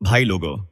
भाई लोगों,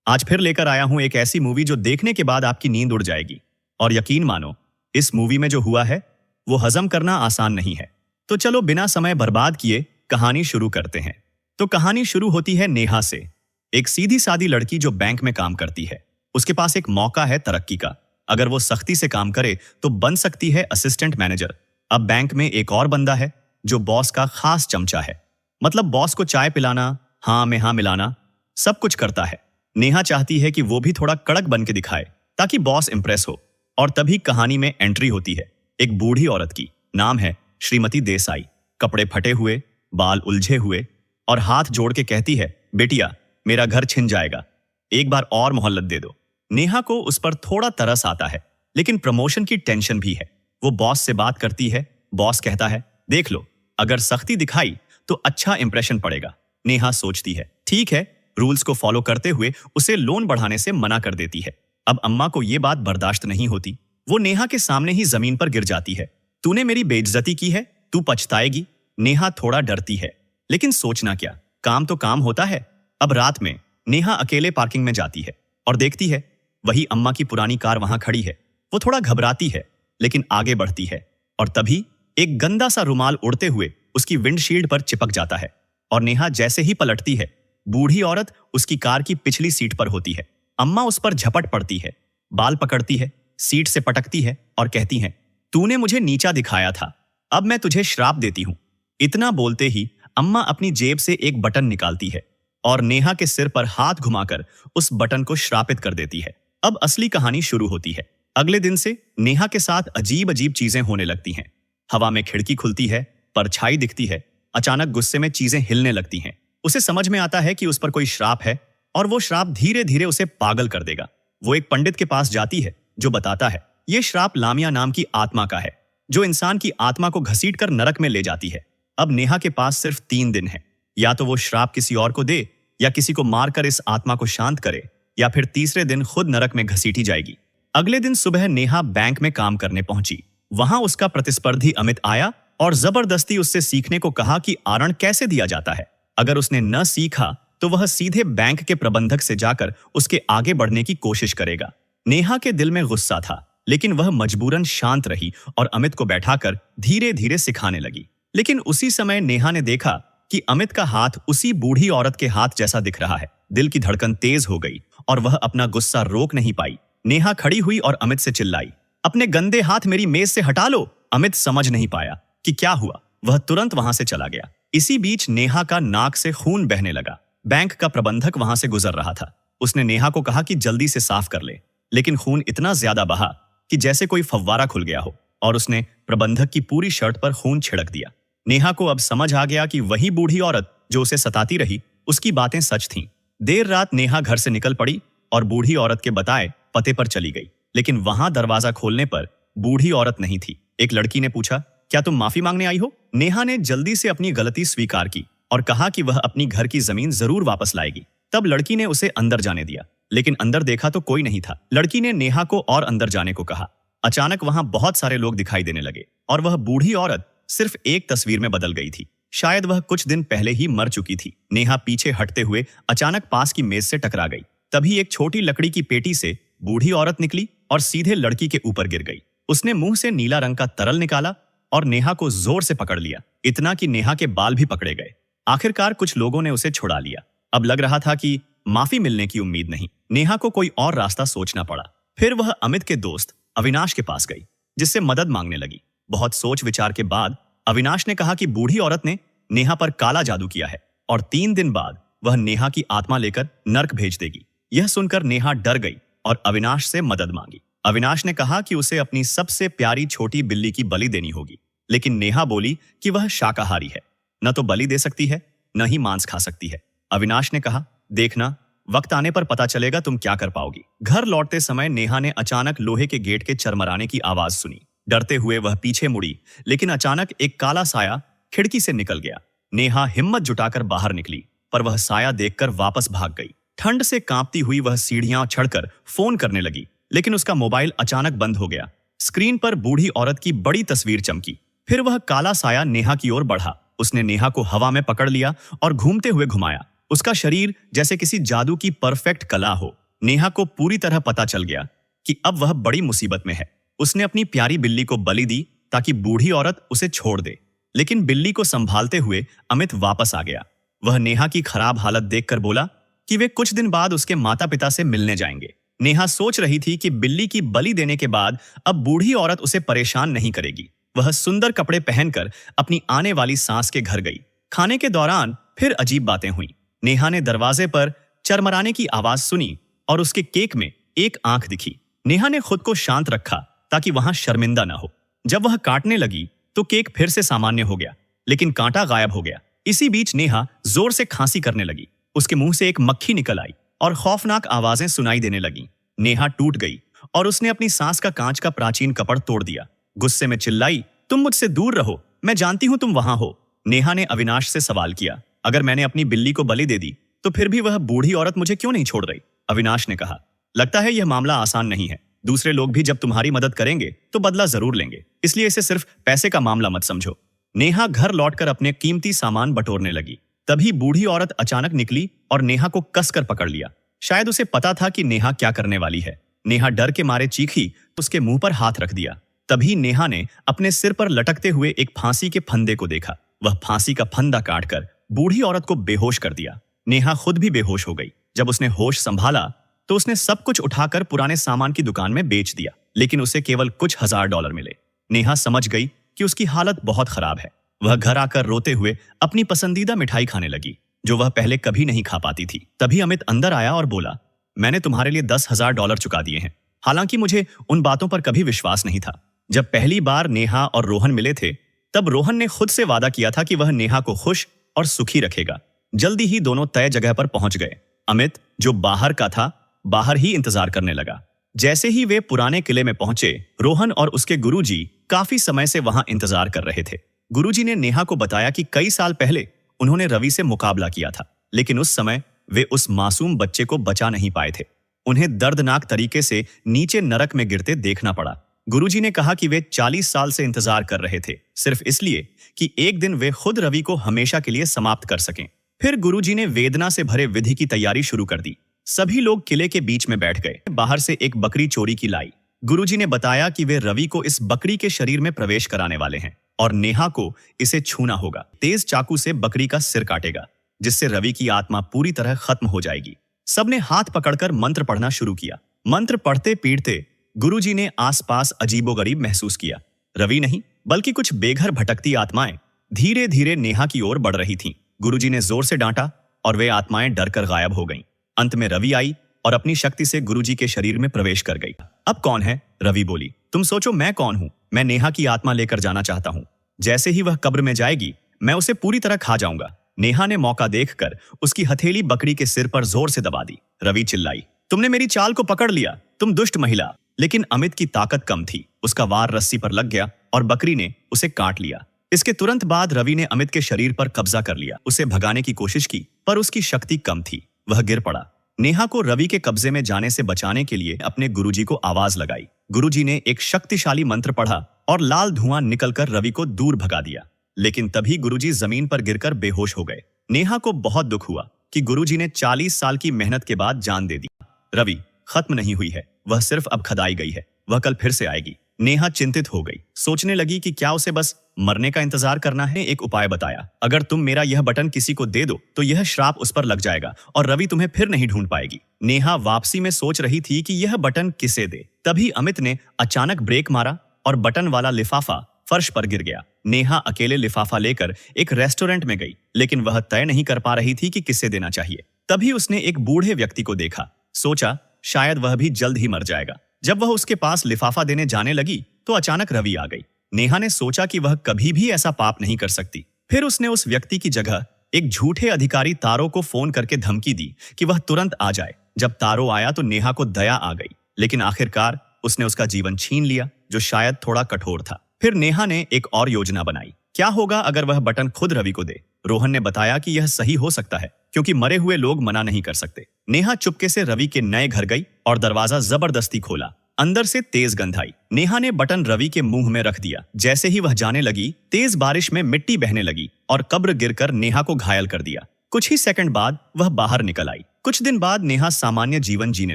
आज फिर लेकर आया हूं एक ऐसी मूवी जो देखने के बाद आपकी नींद उड़ जाएगी। और यकीन मानो, इस मूवी में जो हुआ है वो हजम करना आसान नहीं है। तो चलो बिना समय बर्बाद किए कहानी शुरू करते हैं। तो कहानी शुरू होती है नेहा से, एक सीधी सादी लड़की जो बैंक में काम करती है। उसके पास एक मौका है तरक्की का। अगर वो सख्ती से काम करे तो बन सकती है असिस्टेंट मैनेजर। अब बैंक में एक और बंदा है जो बॉस का खास चमचा है। मतलब बॉस को चाय पिलाना, हाँ में हाँ मिलाना, सब कुछ करता है। नेहा चाहती है कि वो भी थोड़ा कड़क बन के दिखाए ताकि बॉस इंप्रेस हो। और तभी कहानी में एंट्री होती है एक बूढ़ी औरत की। नाम है श्रीमती देसाई। कपड़े फटे हुए, बाल उलझे हुए और हाथ जोड़ के कहती है, बेटिया मेरा घर छिन जाएगा, एक बार और मोहल्लत दे दो। नेहा को उस पर थोड़ा तरस आता है, लेकिन प्रमोशन की टेंशन भी है। वो बॉस से बात करती है। बॉस कहता है, देख लो, अगर सख्ती दिखाई तो अच्छा इंप्रेशन पड़ेगा। नेहा सोचती है, ठीक है। रूल्स को फॉलो करते हुए उसे लोन बढ़ाने से मना कर देती है। अब अम्मा को यह बात बर्दाश्त नहीं होती। वो नेहा के सामने ही जमीन पर गिर जाती है। तूने मेरी बेइज्जती की है, तू पछताएगी। नेहा थोड़ा डरती है, लेकिन सोचना क्या, काम तो काम होता है। अब रात में नेहा अकेले पार्किंग में जाती है और देखती है वही अम्मा की पुरानी कार वहां खड़ी है। वो थोड़ा घबराती है, लेकिन आगे बढ़ती है। और तभी एक गंदा सा रुमाल उड़ते हुए उसकी विंडशील्ड पर चिपक जाता है। और नेहा जैसे ही पलटती है, बूढ़ी औरत उसकी कार की पिछली सीट पर होती है। अम्मा उस पर झपट पड़ती है, बाल पकड़ती है, सीट से पटकती है और कहती है, तूने मुझे नीचा दिखाया था, अब मैं तुझे श्राप देती हूं। इतना बोलते ही अम्मा अपनी जेब से एक बटन निकालती है और नेहा के सिर पर हाथ घुमाकर उस बटन को श्रापित कर देती है। अब असली कहानी शुरू होती है। अगले दिन से नेहा के साथ अजीब अजीब चीजें होने लगती हैं। हवा में खिड़की खुलती है, परछाई दिखती है, अचानक गुस्से में चीजें हिलने लगती हैं। उसे समझ में आता है कि उस पर कोई श्राप है और वो श्राप धीरे धीरे उसे पागल कर देगा। वो एक पंडित के पास जाती है जो बताता है ये श्राप लामिया नाम की आत्मा का है, जो इंसान की आत्मा को घसीटकर नरक में ले जाती है। अब नेहा के पास सिर्फ 3 दिन है, या तो वो श्राप किसी और को दे, या किसी को मारकर इस आत्मा को शांत करे, या फिर तीसरे दिन खुद नरक में घसीटी जाएगी। अगले दिन सुबह नेहा बैंक में काम करने पहुंची। वहां उसका प्रतिस्पर्धी अमित आया और जबरदस्ती उससे सीखने को कहा कि आरण कैसे दिया जाता है। अगर उसने न सीखा तो वह सीधे बैंक के प्रबंधक से जाकर उसके आगे बढ़ने की कोशिश करेगा। नेहा के दिल में गुस्सा था, लेकिन वह मजबूरन शांत रही और अमित को बैठाकर धीरे धीरे सिखाने लगी। लेकिन उसी समय नेहा ने देखा कि अमित का हाथ उसी बूढ़ी औरत के हाथ जैसा दिख रहा है। दिल की धड़कन तेज हो गई और वह अपना गुस्सा रोक नहीं पाई। नेहा खड़ी हुई और अमित से चिल्लाई, अपने गंदे हाथ मेरी मेज से हटा लो। अमित समझ नहीं पाया कि क्या हुआ। वह तुरंत वहां से चला गया। इसी बीच नेहा का नाक से खून बहने लगा। बैंक का प्रबंधक वहां से गुजर रहा था। उसने नेहा को कहा कि जल्दी से साफ कर ले, लेकिन खून इतना ज्यादा बहा कि जैसे कोई फव्वारा खुल गया हो, और उसने प्रबंधक की पूरी शर्ट पर खून छिड़क दिया। नेहा को अब समझ आ गया कि वही बूढ़ी औरत जो उसे सताती रही, उसकी बातें सच थीं। देर रात नेहा घर से निकल पड़ी और बूढ़ी औरत के बताए पते पर चली गई। लेकिन वहां दरवाजा खोलने पर बूढ़ी औरत नहीं थी। एक लड़की ने पूछा, क्या तुम माफी मांगने आई हो? नेहा ने जल्दी से अपनी गलती स्वीकार की और कहा कि वह अपनी घर की जमीन जरूर वापस लाएगी। तब लड़की ने उसे अंदर जाने दिया, लेकिन अंदर देखा तो कोई नहीं था। लड़की ने नेहा को और अंदर जाने को कहा। अचानक वहां बहुत सारे लोग दिखाई देने लगे और वह बूढ़ी औरत सिर्फ एक तस्वीर में बदल गई थी। शायद वह कुछ दिन पहले ही मर चुकी थी। नेहा पीछे हटते हुए अचानक पास की मेज से टकरा गई। तभी एक छोटी लकड़ी की पेटी से बूढ़ी औरत निकली और सीधे लड़की के ऊपर गिर गई। उसने मुंह से नीला रंग का तरल निकाला और नेहा को जोर से पकड़ लिया, इतना कि नेहा के बाल भी पकड़े गए। आखिरकार कुछ लोगों ने उसे छुड़ा लिया। अब लग रहा था कि माफी मिलने की उम्मीद नहीं। नेहा को कोई और रास्ता सोचना पड़ा। फिर वह अमित के दोस्त अविनाश के पास गई, जिससे मदद मांगने लगी। बहुत सोच विचार के बाद अविनाश ने कहा कि बूढ़ी औरत ने नेहा पर काला जादू किया है और 3 दिन बाद वह नेहा की आत्मा लेकर नर्क भेज देगी। यह सुनकर नेहा डर गई और अविनाश से मदद मांगी। अविनाश ने कहा कि उसे अपनी सबसे प्यारी छोटी बिल्ली की बलि देनी होगी, लेकिन नेहा बोली कि वह शाकाहारी है, न तो बलि दे सकती है न ही मांस खा सकती है। अविनाश ने कहा, देखना, वक्त आने पर पता चलेगा तुम क्या कर पाओगी। घर लौटते समय नेहा ने अचानक लोहे के गेट के चरमराने की आवाज सुनी। डरते हुए वह पीछे मुड़ी, लेकिन अचानक एक काला साया खिड़की से निकल गया। नेहा हिम्मत जुटाकर बाहर निकली, पर वह साया देखकर वापस भाग गई। ठंड से कांपती हुई वह सीढ़ियां चढ़कर फोन करने लगी, लेकिन उसका मोबाइल अचानक बंद हो गया। स्क्रीन पर बूढ़ी औरत की बड़ी तस्वीर चमकी। फिर वह काला साया नेहा की ओर बढ़ा। उसने नेहा को हवा में पकड़ लिया और घूमते हुए घुमाया। उसका शरीर जैसे किसी जादू की परफेक्ट कला हो। नेहा को पूरी तरह पता चल गया कि अब वह बड़ी मुसीबत में है। उसने अपनी प्यारी बिल्ली को बलि दी ताकि बूढ़ी औरत उसे छोड़ दे, लेकिन बिल्ली को संभालते हुए अमित वापस आ गया। वह नेहा की खराब हालत देखकर बोला कि वे कुछ दिन बाद उसके माता पिता से मिलने जाएंगे। नेहा सोच रही थी कि बिल्ली की बलि देने के बाद अब बूढ़ी औरत उसे परेशान नहीं करेगी। वह सुंदर कपड़े पहनकर अपनी आने वाली सास के घर गई। खाने के दौरान फिर अजीब बातें हुई। नेहा ने दरवाजे पर चरमराने की आवाज सुनी और उसके केक में एक आंख दिखी। नेहा ने खुद को शांत रखा ताकि वहां शर्मिंदा न हो। जब वह काटने लगी तो केक फिर से सामान्य हो गया, लेकिन कांटा गायब हो गया। इसी बीच नेहा जोर से खांसी करने लगी। उसके मुंह से एक मक्खी निकल आई और खौफनाक आवाजें सुनाई देने लगीं। नेहा टूट गई और उसने अपनी सांस का कांच का प्राचीन कपड़ तोड़ दिया। गुस्से में चिल्लाई, तुम मुझसे दूर रहो, मैं जानती हूं तुम वहां हो। नेहा ने अविनाश से सवाल किया, अगर मैंने अपनी बिल्ली को बलि दे दी तो फिर भी वह बूढ़ी औरत मुझे क्यों नहीं छोड़ रही? अविनाश ने कहा, लगता है यह मामला आसान नहीं है। दूसरे लोग भी जब तुम्हारी मदद करेंगे तो बदला जरूर लेंगे, इसलिए इसे सिर्फ पैसे का मामला मत समझो। नेहा घर लौटकर अपने कीमती सामान बटोरने लगी। तभी बूढ़ी औरत अचानक निकली और नेहा को कसकर पकड़ लिया। शायद उसे पता था कि नेहा क्या करने वाली है। नेहा डर के मारे चीखी, उसके मुंह पर हाथ रख दिया। तभी नेहा ने अपने सिर पर लटकते हुए एक फांसी के फंदे को देखा। वह फांसी का फंदा काटकर बूढ़ी औरत को बेहोश कर दिया। नेहा खुद भी बेहोश हो गई। जब उसने होश संभाला तो उसने सब कुछ उठाकर पुराने सामान की दुकान में बेच दिया, लेकिन उसे केवल कुछ $1000 मिले। नेहा समझ गई कि उसकी हालत बहुत खराब है। वह घर आकर रोते हुए अपनी पसंदीदा मिठाई खाने लगी, जो वह पहले कभी नहीं खा पाती थी। तभी अमित अंदर आया और बोला, मैंने तुम्हारे लिए $10,000 चुका दिए हैं। हालांकि मुझे उन बातों पर कभी विश्वास नहीं था। जब पहली बार नेहा और रोहन मिले थे, तब रोहन ने खुद से वादा किया था कि वह नेहा को खुश और सुखी रखेगा। जल्दी ही दोनों तय जगह पर पहुंच गए। अमित, जो बाहर का था, बाहर ही इंतजार करने लगा। जैसे ही वे पुराने किले में पहुंचे, रोहन और उसके गुरुजी काफी समय से वहां इंतजार कर रहे थे। गुरुजी ने नेहा को बताया कि कई साल पहले उन्होंने रवि से मुकाबला किया था, लेकिन उस समय वे उस मासूम बच्चे को बचा नहीं पाए थे। उन्हें दर्दनाक तरीके से नीचे नरक में गिरते देखना पड़ा। गुरुजी ने कहा कि वे 40 साल से इंतजार कर रहे थे, सिर्फ इसलिए कि एक दिन वे खुद रवि को हमेशा के लिए समाप्त कर सकें। फिर गुरुजी ने वेदना से भरे विधि की तैयारी शुरू कर दी। सभी लोग किले के बीच में बैठ गए। बाहर से एक बकरी चोरी की लाई। गुरुजी ने बताया कि वे रवि को इस बकरी के शरीर में प्रवेश कराने वाले हैं और नेहा को इसे छूना होगा। तेज चाकू से बकरी का सिर काटेगा, जिससे रवि की आत्मा पूरी तरह खत्म हो जाएगी। सबने हाथ पकड़कर मंत्र पढ़ना शुरू किया। मंत्र पढ़ते पीढ़ते गुरुजी ने आसपास अजीबोगरीब महसूस किया। रवि नहीं, बल्कि कुछ बेघर भटकती आत्माएं धीरे धीरे नेहा की ओर बढ़ रही थीं। गुरुजी ने जोर से डांटा और वे आत्माएं डरकर गायब हो गईं। अंत में रवि आई और अपनी शक्ति से गुरुजी के शरीर में प्रवेश कर गई। अब कौन है? रवि बोली, तुम सोचो मैं कौन हूं? मैं नेहा की आत्मा लेकर जाना चाहता हूं। जैसे ही वह कब्र में जाएगी, मैं उसे पूरी तरह खा जाऊंगा। नेहा ने मौका देखकर उसकी हथेली बकरी के सिर पर जोर से दबा दी। रवि चिल्लाई, तुमने मेरी चाल को पकड़ लिया, तुम दुष्ट महिला। लेकिन अमित की ताकत कम थी। उसका वार रस्सी पर लग गया और बकरी ने उसे काट लिया। इसके तुरंत बाद रवि ने अमित के शरीर पर कब्जा कर लिया। उसे भगाने की कोशिश की, पर उसकी शक्ति कम थी। वह गिर पड़ा। नेहा को रवि के कब्जे में जाने से बचाने के लिए अपने गुरुजी को आवाज लगाई। गुरुजी ने एक शक्तिशाली मंत्र पढ़ा और लाल धुआं निकलकर रवि को दूर भगा दिया। लेकिन तभी गुरुजी जमीन पर गिरकर बेहोश हो गए। नेहा को बहुत दुख हुआ कि गुरुजी ने 40 साल की मेहनत के बाद जान दे दी। रवि खत्म नहीं हुई है, वह सिर्फ अब खदाई गई है। वह कल फिर से आएगी। नेहा चिंतित हो गई। सोचने लगी कि क्या उसे बस मरने का इंतजार करना है। एक उपाय बताया, अगर तुम मेरा यह बटन किसी को दे दो तो यह श्राप उस पर लग जाएगा और रवि तुम्हें फिर नहीं ढूंढ पाएगी। नेहा वापसी में सोच रही थी कि यह बटन किसे दे। तभी अमित ने अचानक ब्रेक मारा और बटन वाला लिफाफा फर्श पर गिर गया। नेहा अकेले लिफाफा लेकर एक रेस्टोरेंट में गई, लेकिन वह तय नहीं कर पा रही थी कि किसे देना चाहिए। तभी उसने एक बूढ़े व्यक्ति को देखा। सोचा शायद वह भी जल्द ही मर जाएगा। जब वह उसके पास लिफाफा देने जाने लगी तो अचानक रवि आ गई। नेहा ने सोचा कि वह कभी भी ऐसा पाप नहीं कर सकती। फिर उसने उस व्यक्ति की जगह एक झूठे अधिकारी तारो को फोन करके धमकी दी कि वह तुरंत आ जाए। जब तारो आया तो नेहा को दया आ गई, लेकिन आखिरकार उसने उसका जीवन छीन लिया, जो शायद थोड़ा कठोर था। फिर नेहा ने एक और योजना बनाई। क्या होगा अगर वह बटन खुद रवि को दे? रोहन ने बताया कि यह सही हो सकता है, क्योंकि मरे हुए लोग मना नहीं कर सकते। नेहा चुपके से रवि के नए घर गई और दरवाजा जबरदस्ती खोला। अंदर से तेज गंध आई। नेहा ने बटन रवि के मुंह में रख दिया। जैसे ही वह जाने लगी, तेज बारिश में मिट्टी बहने लगी और कब्र गिरकर नेहा को घायल कर दिया। कुछ ही सेकंड बाद वह बाहर निकल आई। कुछ दिन बाद नेहा सामान्य जीवन जीने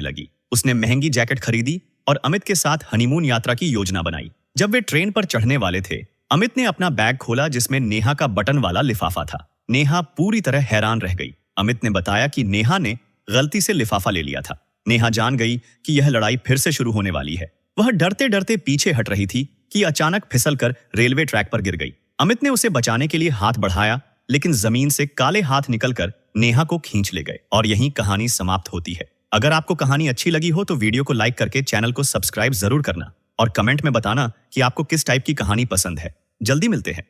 लगी। उसने महंगी जैकेट खरीदी और अमित के साथ हनीमून यात्रा की योजना बनाई। जब वे ट्रेन पर चढ़ने वाले थे, अमित ने अपना बैग खोला जिसमें नेहा का बटन वाला लिफाफा था। नेहा पूरी तरह हैरान रह गई। अमित ने बताया कि नेहा ने गलती से लिफाफा ले लिया था। नेहा जान गई कि यह लड़ाई फिर से शुरू होने वाली है। वह डरते डरते पीछे हट रही थी कि अचानक फिसलकर रेलवे ट्रैक पर गिर गई। अमित ने उसे बचाने के लिए हाथ बढ़ाया, लेकिन जमीन से काले हाथ निकलकर नेहा को खींच ले गए। और यहीं कहानी समाप्त होती है। अगर आपको कहानी अच्छी लगी हो तो वीडियो को लाइक करके चैनल को सब्सक्राइब जरूर करना और कमेंट में बताना कि आपको किस टाइप की कहानी पसंद है। जल्दी मिलते हैं।